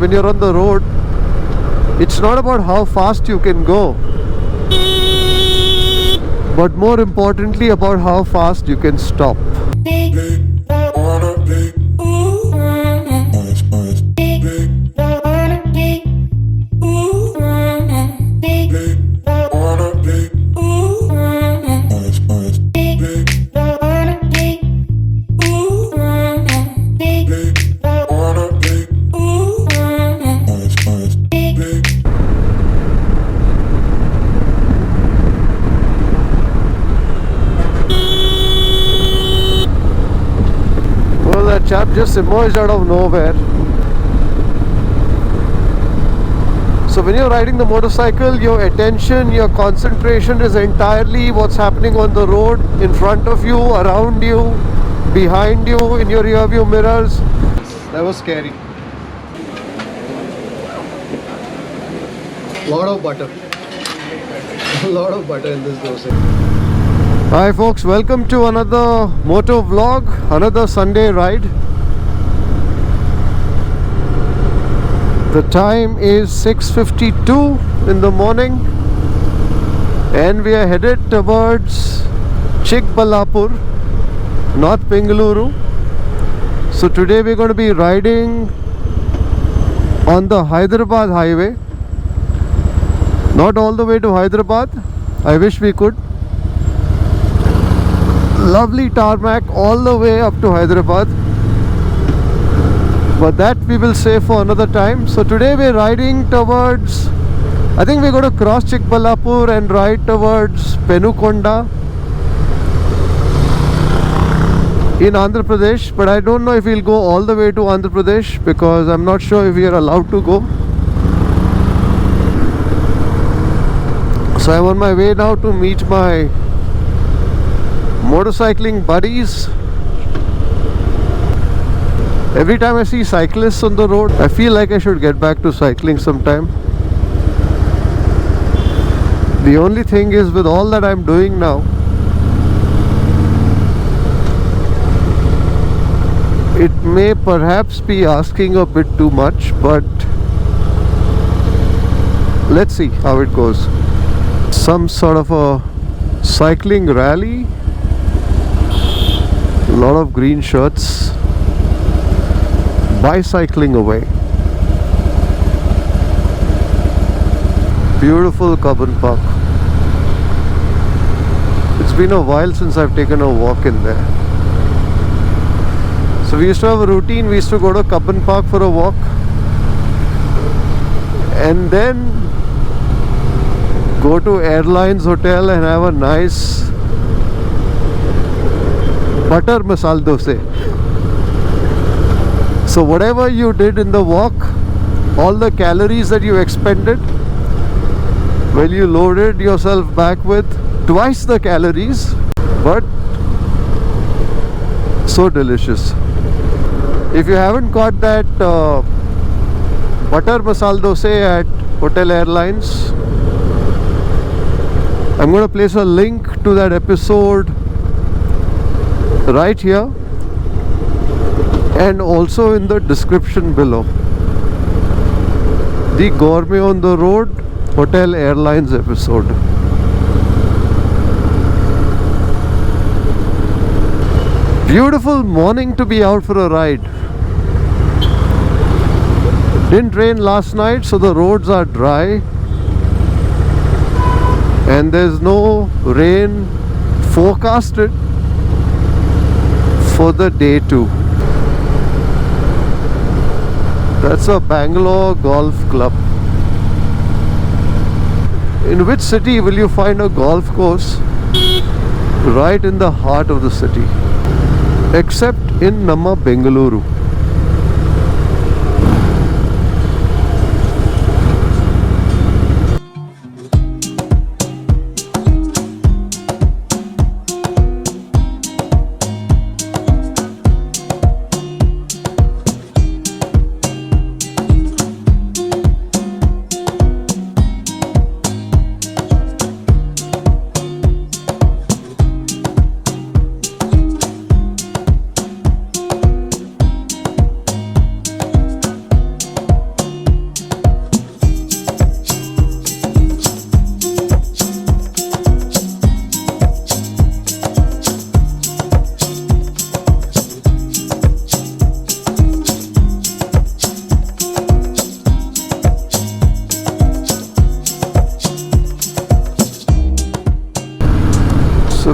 when you're on the road, it's not about how fast you can go, but more importantly about how fast you can stop. Well, that chap just emerged out of nowhere. So when you're riding the motorcycle, your attention, your concentration is entirely what's happening on the road, in front of you, around you, behind you, in your rear view mirrors. That was scary. Lot of butter. A lot of butter in this dosa. Hi folks, welcome to another moto vlog, another Sunday ride. The time is 6:52 in the morning and we are headed towards Chikballapur, not Bengaluru. So today we're going to be riding on the Hyderabad highway. Not all the way to Hyderabad, I wish we could. Lovely tarmac all the way up to Hyderabad, but that we will save for another time. So today we're riding towards, I think we're going to cross Chikballapur and ride towards Penukonda in Andhra Pradesh, but I don't know if we'll go all the way to Andhra Pradesh because I'm not sure if we are allowed to go. So I'm on my way now to meet my motorcycling buddies. Every time I see cyclists on the road, I feel like I should get back to cycling sometime. The only thing is, with all that I'm doing now, it may perhaps be asking a bit too much, but let's see how it goes. Some sort of a cycling rally. A lot of green shirts. Bicycling away. Beautiful Cubbon Park. It's been a while since I've taken a walk in there. So we used to have a routine. We used to go to Cubbon Park for a walk and then go to Airlines Hotel and have a nice butter masala dosa. So whatever you did in the walk, all the calories that you expended, well, you loaded yourself back with twice the calories, but so delicious. If you haven't got that butter masala dosa at Hotel Airlines, I'm going to place a link to that episode right here and also in the description below. The Gourmet on the Road Hotel Airlines episode. Beautiful morning to be out for a ride. Didn't rain last night, so the roads are dry and there's no rain forecasted for the day too. That's a Bangalore Golf Club. In which city will you find a golf course right in the heart of the city? Except in Namma Bengaluru.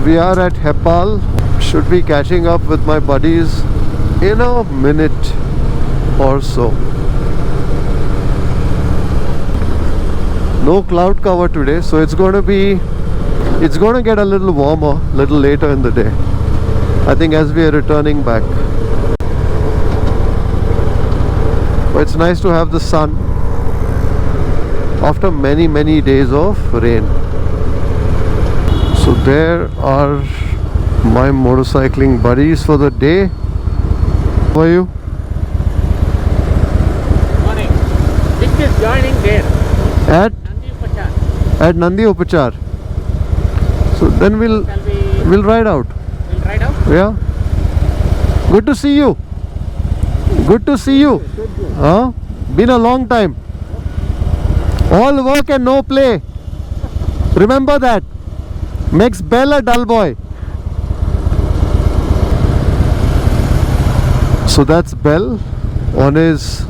We are at Hepal. Should be catching up with my buddies in a minute or so. No cloud cover today, so it's going to get a little warmer a little later in the day, I think, as we are returning back. But it's nice to have the sun after many days of rain. So there are my motorcycling buddies for the day. How are you? Morning. Which is joining there? At Nandi Upachar. Nandi Upachar. So then we'll ride out. We'll ride out? Yeah. Good to see you. Good to see you. Huh? Been a long time. All work and no play. Remember that. Makes Bell a dull boy. So that's Bell on his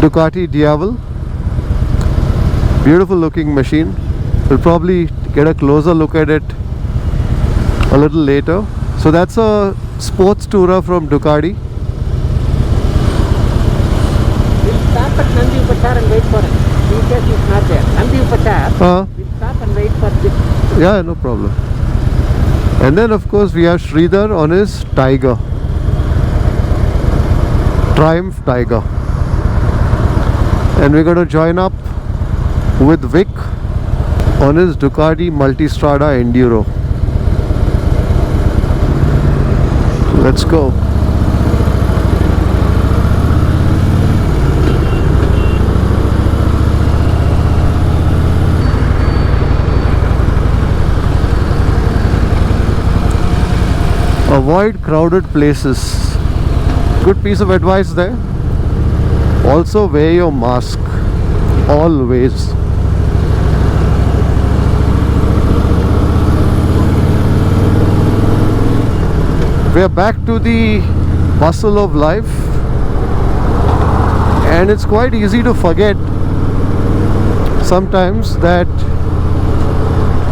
Ducati Diavel. Beautiful looking machine. We'll probably get a closer look at it a little later. So that's a sports tourer from Ducati. We'll stop at Nandi Upachar and wait for him. In case he's not there. Nandi Upachar. We'll stop and wait for this. Yeah, no problem. And then of course we have Sridhar on his Tiger. Triumph Tiger. And we're going to join up with Vic on his Ducati Multistrada Enduro. Let's go. Avoid crowded places. Good piece of advice there. Also wear your mask. Always. We are back to the bustle of life, and it's quite easy to forget sometimes that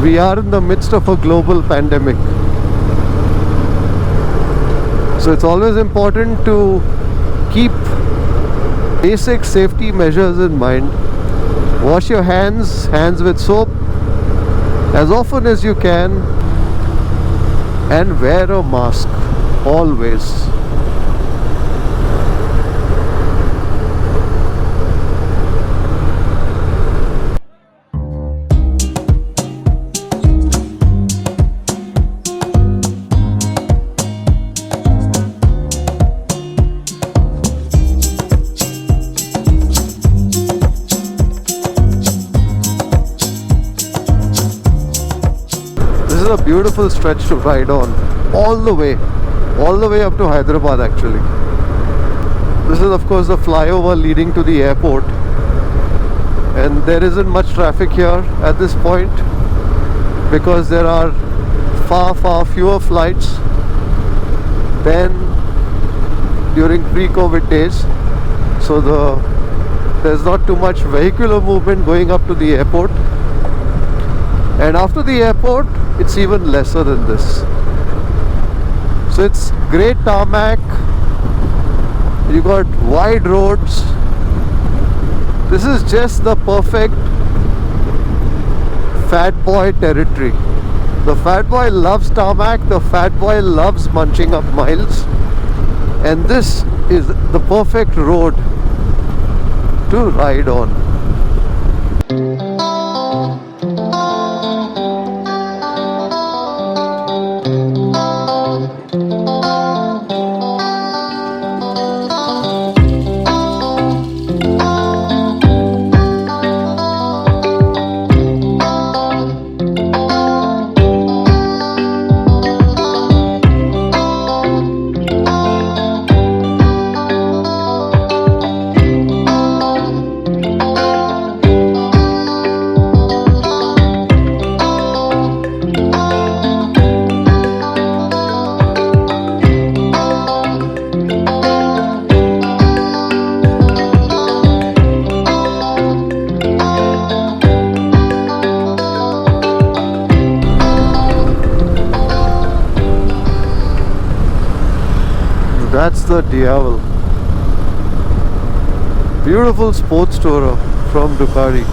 we are in the midst of a global pandemic. So it's always important to keep basic safety measures in mind. Wash your hands with soap as often as you can, and wear a mask always. This is a beautiful stretch to ride on, all the way up to Hyderabad actually. This is of course the flyover leading to the airport, and there isn't much traffic here at this point because there are far fewer flights than during pre-COVID days. So there's not too much vehicular movement going up to the airport, and after the airport it's even lesser than this. So it's great tarmac, you got wide roads. This is just the perfect fat boy territory. The fat boy loves tarmac, the fat boy loves munching up miles, and this is the perfect road to ride on. the Diavel. Beautiful sports tourer from Ducati.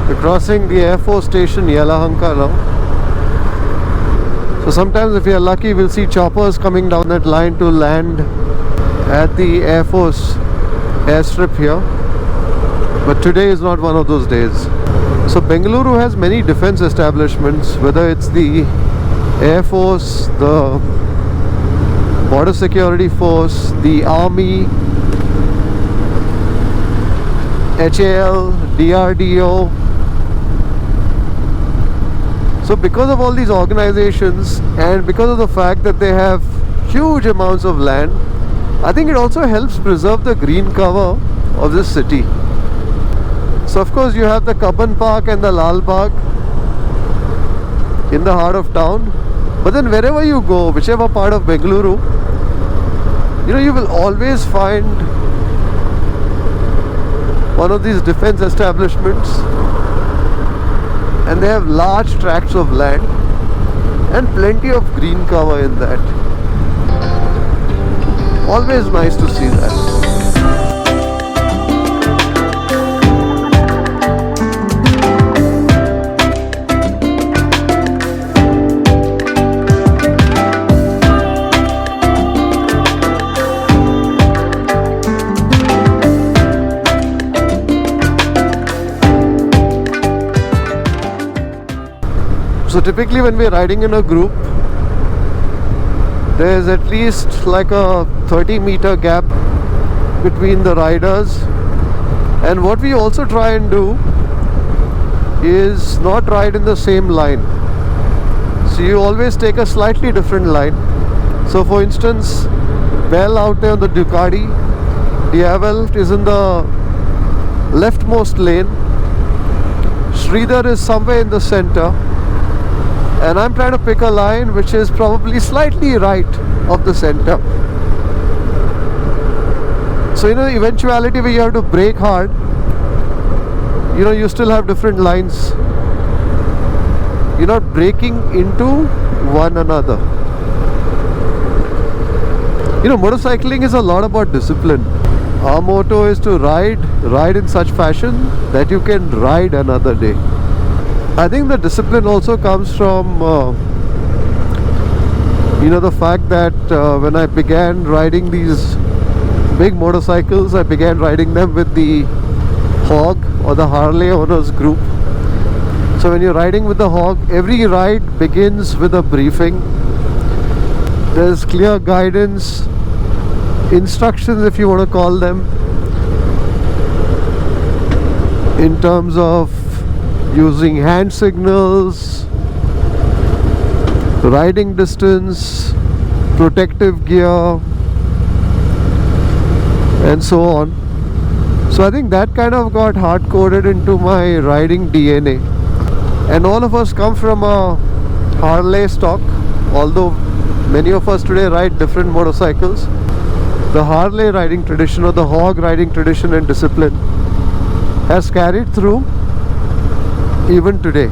We're crossing the Air Force Station Yelahanka now. So sometimes if we are lucky, we'll see choppers coming down that line to land at the Air Force airstrip here. But today is not one of those days. So Bengaluru has many defense establishments, whether it's the Air Force, the Border Security Force, the Army, HAL, DRDO. So because of all these organizations and because of the fact that they have huge amounts of land, I think it also helps preserve the green cover of this city. So of course you have the Cubbon Park and the Lal Bagh in the heart of town. But then wherever you go, whichever part of Bengaluru, you will always find one of these defense establishments. And they have large tracts of land and plenty of green cover in that. Always nice to see that. So typically when we're riding in a group, there's at least like a 30-meter gap between the riders. And what we also try and do is not ride in the same line. So you always take a slightly different line. So for instance, Bell out there on the Ducati, Diavel is in the leftmost lane, Sridhar is somewhere in the center, and I'm trying to pick a line which is probably slightly right of the center. So the eventuality where you have to brake hard, you still have different lines. You're not braking into one another. Motorcycling is a lot about discipline. Our motto is to ride in such fashion that you can ride another day. I think the discipline also comes from the fact that when I began riding these big motorcycles, I began riding them with the Hog or the Harley Owners Group. So when you're riding with the Hog, every ride begins with a briefing. There's clear guidance, instructions if you want to call them, in terms of using hand signals, riding distance, protective gear, and so on. So I think that kind of got hard-coded into my riding DNA. And all of us come from a Harley stock, although many of us today ride different motorcycles. The Harley riding tradition or the Hog riding tradition and discipline has carried through even today.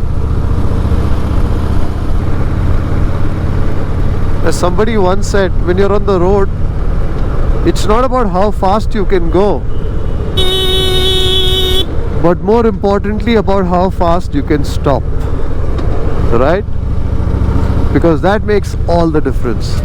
As somebody once said, when you're on the road, it's not about how fast you can go, but more importantly about how fast you can stop, right? Because that makes all the difference.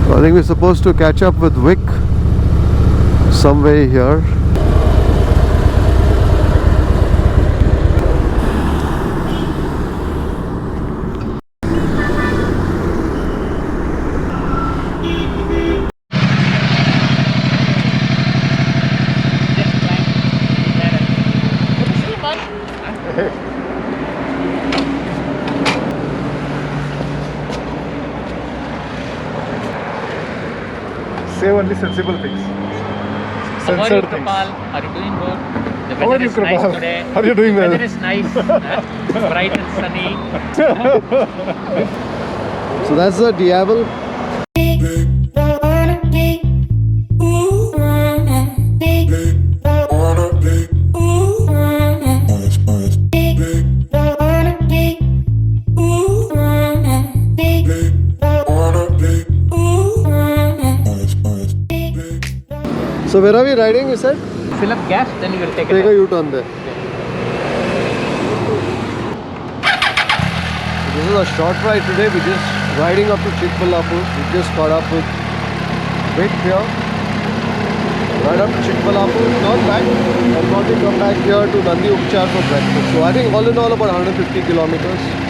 I think we're supposed to catch up with Vic somewhere here. Say only sensible things. How are you, Censored things. Kripal? Are you doing good? The How are weather you, is nice Kripal? today. How are you doing, The man? weather is nice, bright and sunny. So that's the Diavel. So where are we riding, you said? Fill up gas, then you will take Take it. a U-turn there. This is a short ride today. We're just riding up to Chikballapur. We just caught up with Vic here. Right up to Chikballapur, not back. I'll probably come back here to Nandi Upachar for breakfast. So I think all in all about 150 kilometers.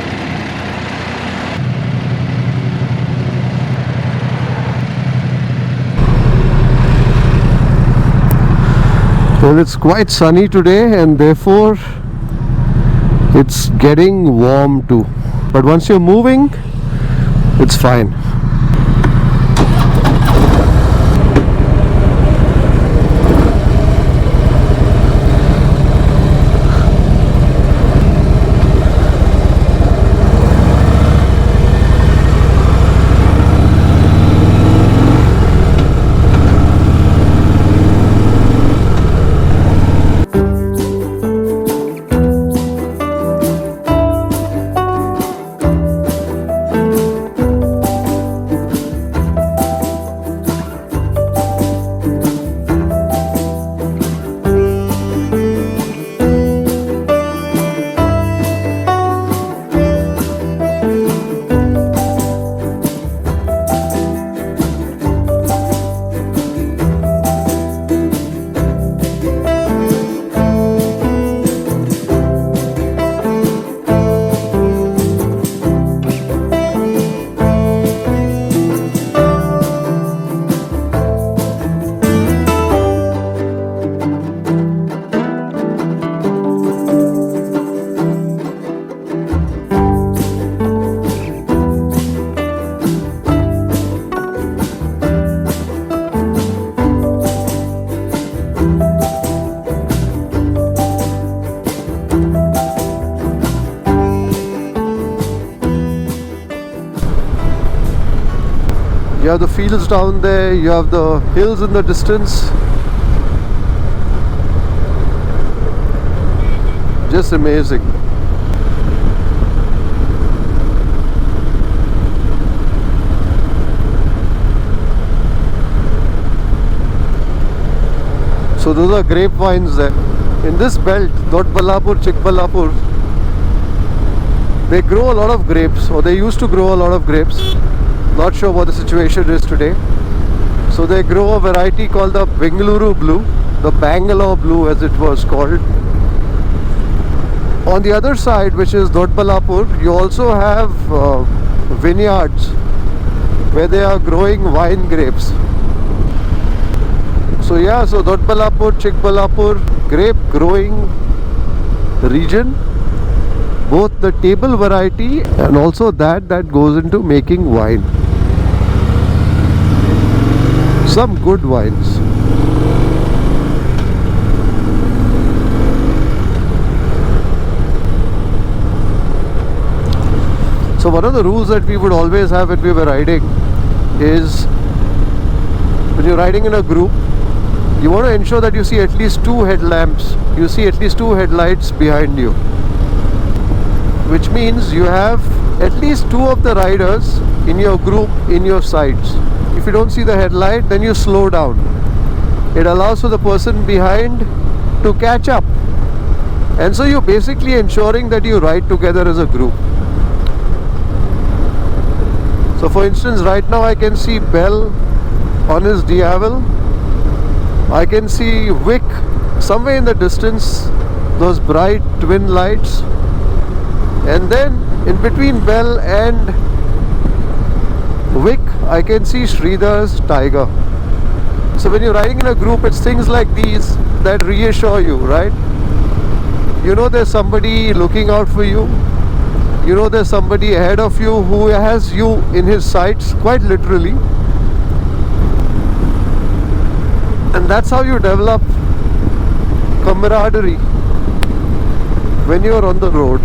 Well, it's quite sunny today and therefore it's getting warm too. But once you're moving, it's fine. You have the fields down there, you have the hills in the distance. Just amazing. So those are grapevines there. In this belt, Dodballapur, Chikballapur, they grow a lot of grapes, or they used to grow a lot of grapes. Not sure what the situation is today. So they grow a variety called the Bengaluru Blue, the Bangalore Blue as it was called. On the other side, which is Dodballapur, you also have vineyards where they are growing wine grapes. So yeah, so Dodballapur, Chikballapur, grape growing region, both the table variety and also that goes into making wine. Some good wines. So one of the rules that we would always have when we were riding is when you're riding in a group, you want to ensure that you see at least two headlamps, you see at least two headlights behind you. Which means you have at least two of the riders in your group in your sides. If you don't see the headlight, then you slow down. It allows for the person behind to catch up. And so you're basically ensuring that you ride together as a group. So for instance, right now I can see Bell on his Diavel. I can see Vic somewhere in the distance, those bright twin lights. And then in between Bell and Vic, I can see Sridhar's Tiger. So when you're riding in a group, it's things like these that reassure you, right? you know there's somebody looking out for you. You know there's somebody ahead of you who has you in his sights, quite literally. And that's how you develop camaraderie when you're on the road.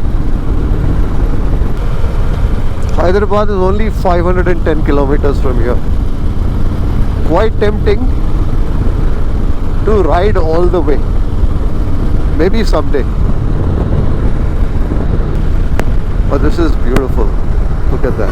Hyderabad is only 510 kilometers from here. Quite tempting to ride all the way. Maybe someday. But this is beautiful. Look at that.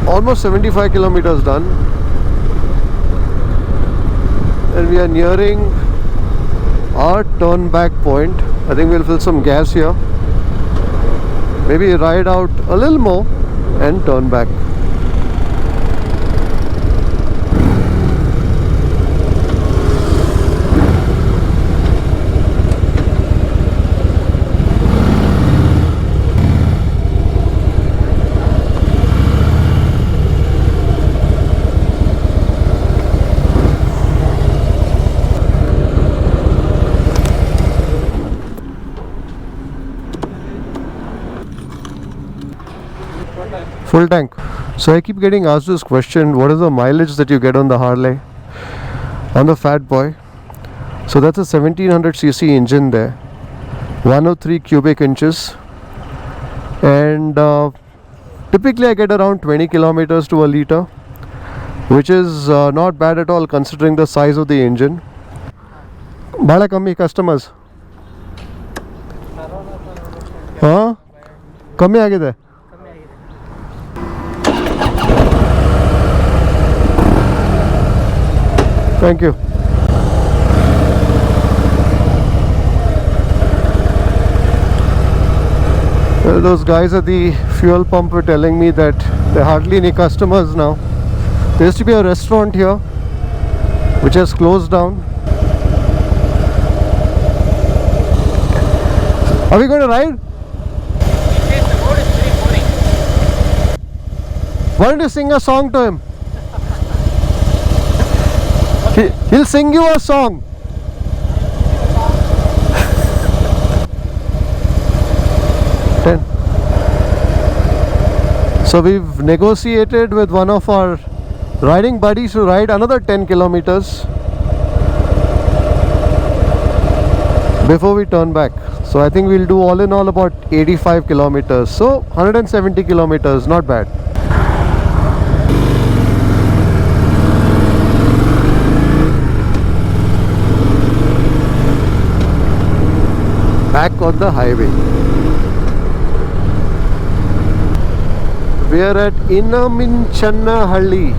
Almost 75 kilometers done, and we are nearing our turn back point. I think we'll fill some gas here, maybe ride out a little more and turn back. Full tank. So I keep getting asked this question, what is the mileage that you get on the Harley, on the Fat Boy? So that's a 1700cc engine there, 103 cubic inches, and typically I get around 20 kilometers to a liter, which is not bad at all considering the size of the engine. Bada kami customers? Huh? Kami agide? Thank you. Well, those guys at the fuel pump were telling me that there are hardly any customers now. There used to be a restaurant here which has closed down. Are we going to ride? Yes, the road is very boring. Why don't you sing a song to him? He'll sing you a song. So we've negotiated with one of our riding buddies to ride another 10 kilometers before we turn back. So I think we'll do all in all about 85 kilometers. So 170 kilometers, not bad. Back on the highway. We are at Inaminchanahalli.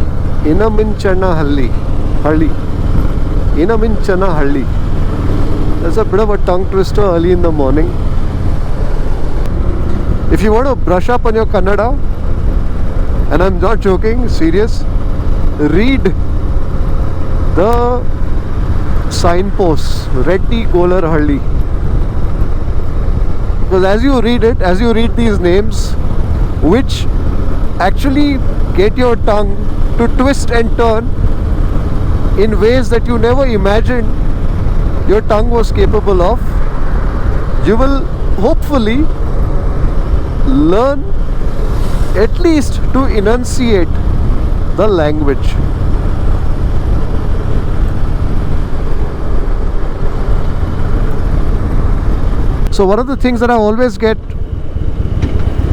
Inaminchanahalli. That's a bit of a tongue twister early in the morning. If you want to brush up on your Kannada, and I'm not joking, serious, read the signposts, Reddy Golarhalli. Because as you read it, as you read these names, which actually get your tongue to twist and turn in ways that you never imagined your tongue was capable of, you will hopefully learn at least to enunciate the language. So one of the things that I always get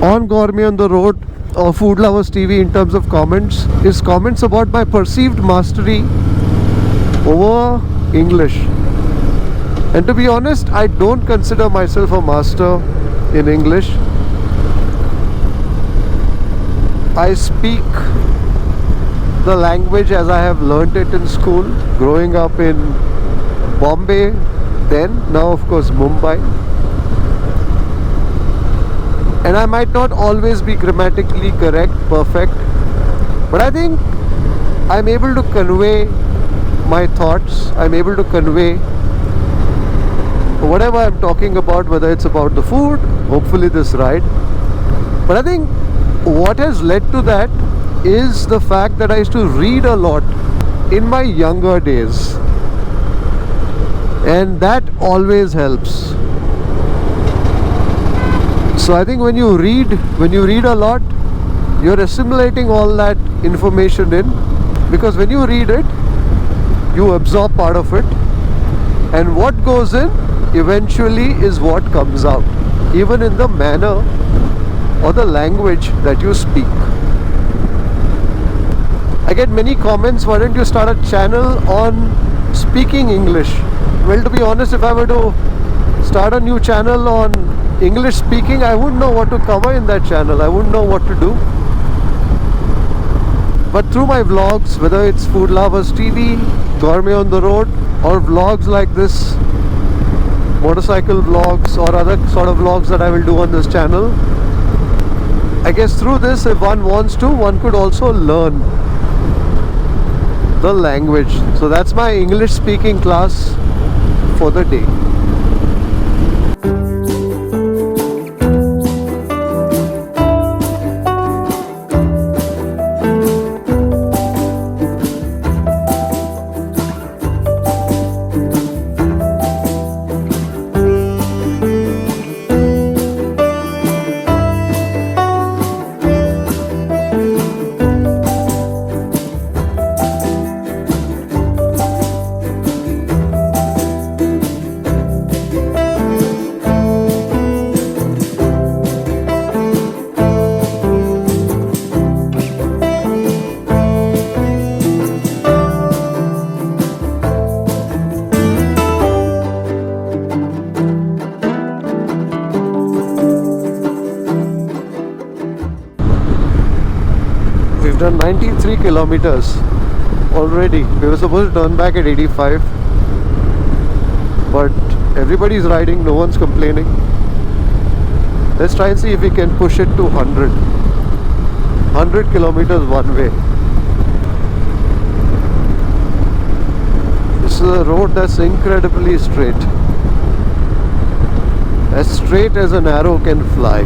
on Gourmet on the Road or Food Lovers TV in terms of comments is comments about my perceived mastery over English. And to be honest, I don't consider myself a master in English. I speak the language as I have learnt it in school, growing up in Bombay, then now of course Mumbai. and I might not always be grammatically correct, perfect, but I think I'm able to convey my thoughts. I'm able to convey whatever I'm talking about, whether it's about the food, hopefully this ride. But I think what has led to that is the fact that I used to read a lot in my younger days, and that always helps. So I think when you read a lot, you're assimilating all that information in, because when you read it, you absorb part of it, and what goes in eventually is what comes out, even in the manner or the language that you speak. I get many comments, why don't you start a channel on speaking English? Well, to be honest, if I were to start a new channel on English speaking, I wouldn't know what to cover in that channel. I wouldn't know what to do. But through my vlogs, whether it's Food Lovers TV, Gourmet on the Road, or vlogs like this, motorcycle vlogs or other sort of vlogs that I will do on this channel, I guess through this, if one wants to, one could also learn the language. So that's my English speaking class for the day. We've done 93 kilometers already. We were supposed to turn back at 85, but everybody's riding, no one's complaining. Let's try and see if we can push it to 100. 100 kilometers one way. This is a road that's incredibly straight. As straight as an arrow can fly.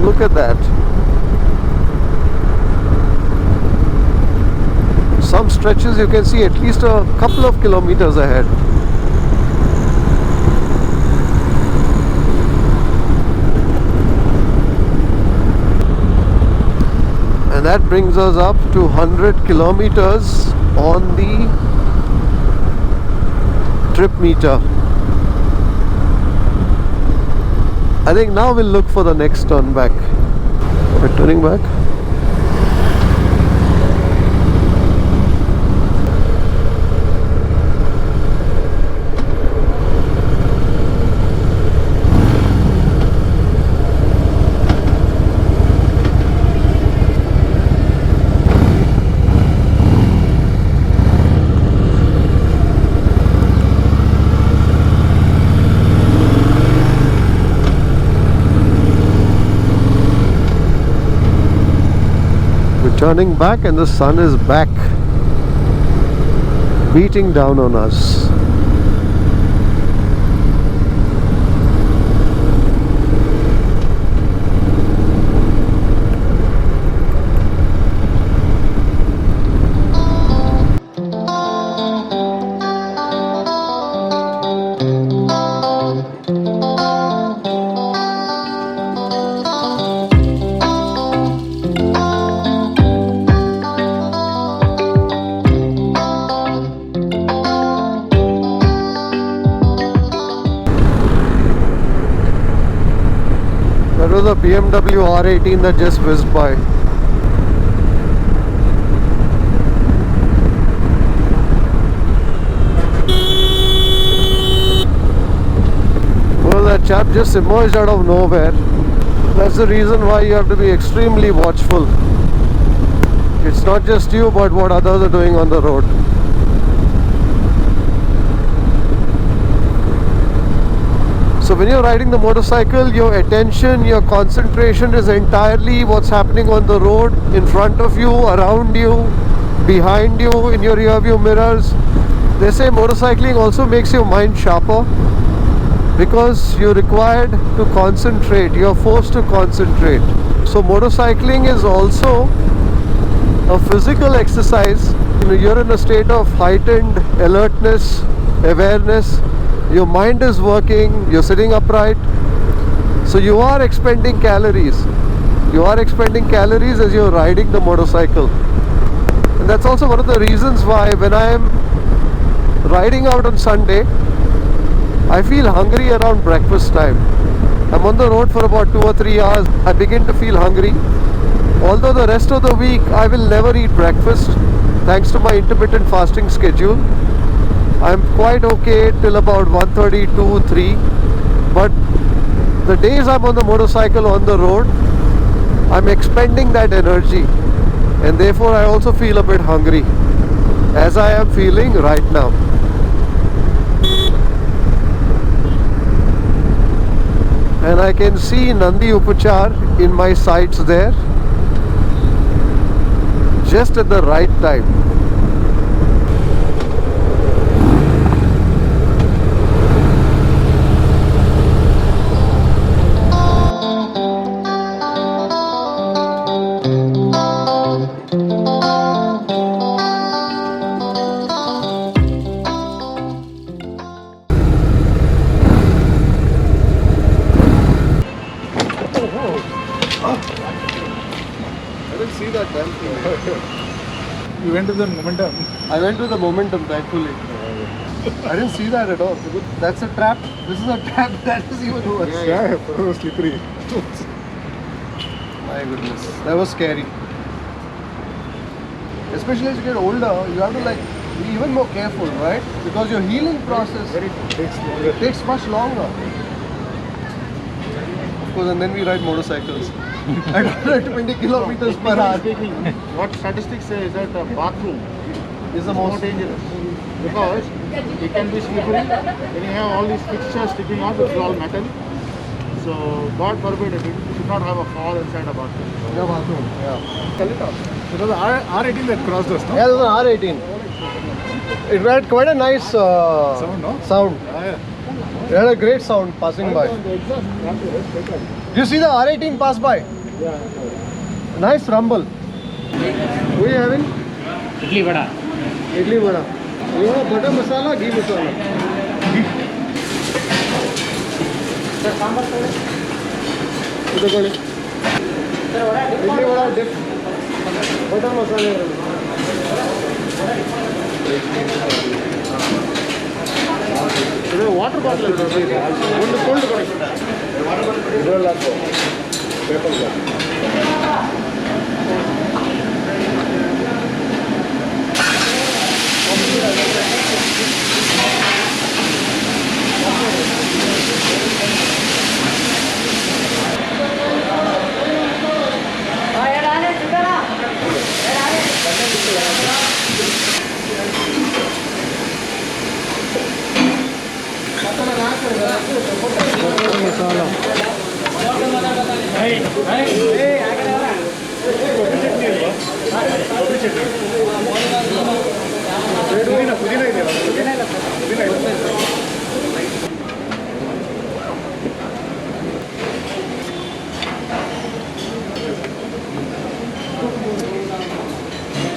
Look at that. Some stretches you can see at least a couple of kilometers ahead. And that brings us up to 100 kilometers on the trip meter. I think now we'll look for the next turn back. We're turning back. Turning back and the sun is back, beating down on us. That was a BMW R18 that just whizzed by. Well, that chap just emerged out of nowhere. That's the reason why you have to be extremely watchful. It's not just you, but what others are doing on the road. So when you're riding the motorcycle, your attention, your concentration is entirely what's happening on the road, in front of you, around you, behind you, in your rear view mirrors. They say motorcycling also makes your mind sharper because you're required to concentrate, you're forced to concentrate. So motorcycling is also a physical exercise. You're in a state of heightened alertness, awareness. Your mind is working, you're sitting upright. So you are expending calories. You are expending calories as you're riding the motorcycle. And that's also one of the reasons why when I am riding out on Sunday, I feel hungry around breakfast time. I'm on the road for about 2 or 3 hours. I begin to feel hungry. Although the rest of the week I will never eat breakfast thanks to my intermittent fasting schedule. I'm quite okay till about 1:30, 2, 3. But the days I'm on the motorcycle on the road, I'm expending that energy. And therefore I also feel a bit hungry, as I am feeling right now. And I can see Nandi Upachar in my sights there, just at the right time. You went to the momentum. I went with the momentum, thankfully. I didn't see that at all. That's a trap. This is a trap. That is even worse. Yeah, it was slippery. My goodness. That was scary. Especially as you get older, you have to be even more careful, right? Because your healing process takes much longer. Of course, and then we ride motorcycles at 120 kilometers per hour. What statistics say is that the bathroom Is the more most dangerous because it can be slippery. When you have all these fixtures sticking out, which is all metal. So God forbid it, you should not have a fall inside a bathroom. Yeah, bathroom. Yeah. Tell it off. It was R18 that crossed us, no? Yeah, this is an R18. It had quite a nice Sound, no? sound. Yeah. It had a great sound passing by. The exhaust, you have to respect it. You see the R18 pass by? Yeah. Nice rumble. What are you having? Idli vada. Idli vada. You want butter masala, ghee masala? Sir, sambar sir. ಇದು ಕೊಡಿ. Sir, vada dip idli vada dip butter masala ಇದು water bottle ಒಂದು cold ಕೊಡಿ. ಇದರಲ್ಲಿ ಹಾಕು paper masala ಪುದೀನ ಇದೆಯಲ್ಲ? ಪುದೀನ ಇದೆ.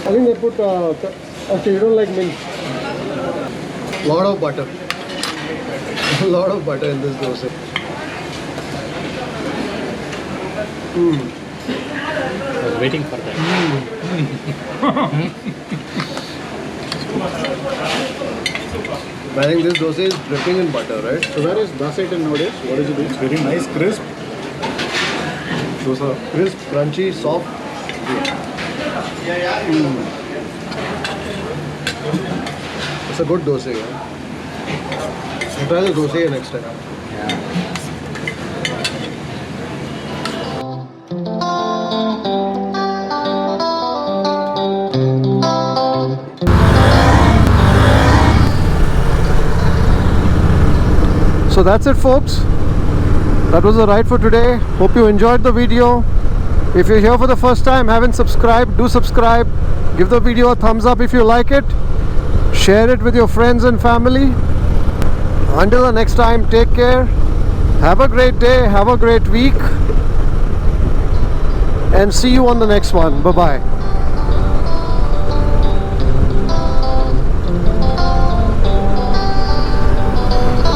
I think they put okay, you don't like mint. Lot of butter. A lot of butter in this dosa. I was waiting for that. I think this dosa is dripping in butter, right? So where is Dasaiten nowadays? What is it? It's very nice, crisp. Dosa. Crisp, crunchy, soft. It's a good dosa. Yeah? I'll try the dosa next time. So that's it, folks. That was the ride for today. Hope you enjoyed the video. If you're here for the first time, haven't subscribed, do subscribe. Give the video a thumbs up if you like it. Share it with your friends and family. Until the next time, take care. Have a great day. Have a great week. And see you on the next one. Bye-bye.